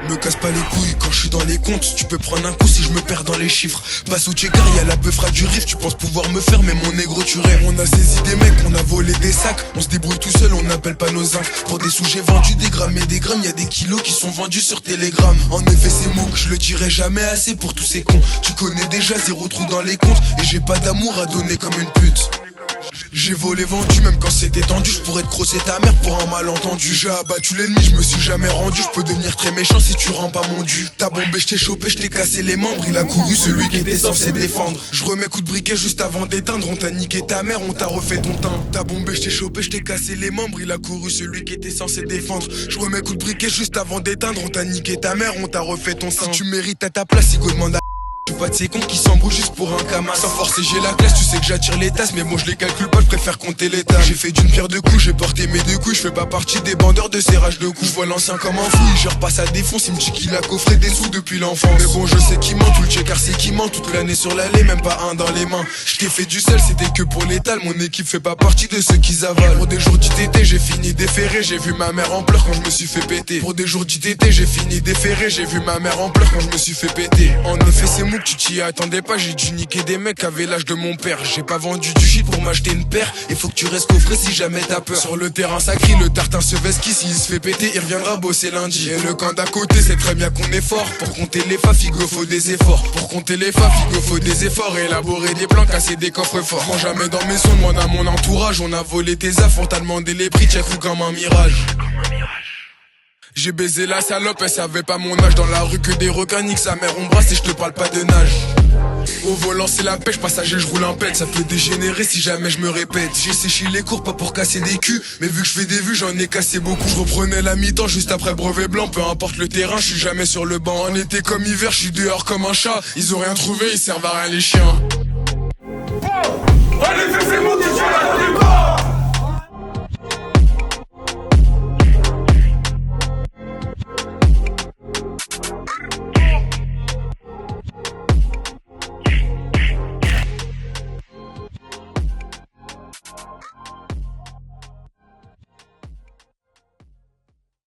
Me casse pas les couilles quand je suis dans les comptes. Tu peux prendre un coup si je me perds dans les chiffres. Passe au checker, y'a la peufra du riff. Tu penses pouvoir me faire mais mon négro tu rêves. On a saisi des mecs, on a volé des sacs. On se débrouille tout seul, on n'appelle pas nos zincs. Pour des sous j'ai vendu des grammes et des grammes. Y'a des kilos qui sont vendus sur Telegram. En effet c'est mots que je le dirai jamais assez pour tous ces cons. Tu connais déjà zéro trou dans les comptes. Et j'ai pas d'amour à donner comme une pute. J'ai volé vendu même quand c'était tendu. Je pourrais te crosser ta mère pour un malentendu. J'ai abattu l'ennemi, je me suis jamais rendu. Je peux devenir très méchant si tu rends pas mon dû. T'as bombé, je t'ai chopé, je t'ai cassé les membres. Il a couru, celui qui était censé défendre. Je remets coup de briquet juste avant d'éteindre. On t'a niqué ta mère, on t'a refait ton teint. T'as bombé, je t'ai chopé, je t'ai cassé les membres. Il a couru, celui qui était censé défendre. Je remets coup de briquet juste avant d'éteindre. On t'a niqué ta mère, on t'a refait ton sein. Si tu mérites à ta place, Igo demande à pas de ces cons qui s'embrouillent juste pour un camas. Sans forcer j'ai la classe, tu sais que j'attire les tasses. Mais bon je les calcule pas, je préfère compter les tasses. J'ai fait d'une pierre deux coups, j'ai porté mes deux couilles. Je fais pas partie des bandeurs de serrage de coups. Je vois l'ancien comme un fou, je repasse à défonce. Il me dit qu'il a coffré des sous depuis l'enfance. Mais bon je sais qu'il ment, tout le checker c'est qui ment. Toute l'année sur l'allée, même pas un dans les mains. Je t'ai fait du seul, c'était que pour l'étal. Mon équipe fait pas partie de ceux qui avalent. Pour des jours d'ITT j'ai fini déféré. J'ai vu ma mère en pleurs quand je me suis fait péter. Pour des jours d'ITT j'ai fini déféré. J'ai vu ma mère en pleurs quand je me suis fait péter. En effet c'est mou que tu t'y attendais pas, j'ai dû niquer des mecs avec l'âge de mon père. J'ai pas vendu du shit pour m'acheter une paire. Et faut que tu restes coffré si jamais t'as peur. Sur le terrain ça crie, le tartin se vesquille. S'il se fait péter, il reviendra bosser lundi. Et le camp d'à côté, c'est très bien qu'on est fort. Pour compter les faf, il faut des efforts. Pour compter les faf, il faut des efforts. Élaborer des plans, casser des coffres forts. Prends jamais dans mes sons, demande à mon entourage. On a volé tes affres, on t'a demandé les prix, t'as cru comme un mirage. J'ai baisé la salope, elle savait pas mon âge. Dans la rue que des requins niquent sa mère, on brasse et je te parle pas de nage. Au volant c'est la pêche, passager je roule un pet. Ça peut dégénérer si jamais je me répète. J'ai séché les cours pas pour casser des culs. Mais vu que je fais des vues j'en ai cassé beaucoup. Je reprenais la mi-temps juste après brevet blanc. Peu importe le terrain, je suis jamais sur le banc. En été comme hiver, je suis dehors comme un chat. Ils ont rien trouvé, ils servent à rien les chiens. Allez, fais c'est bon, tu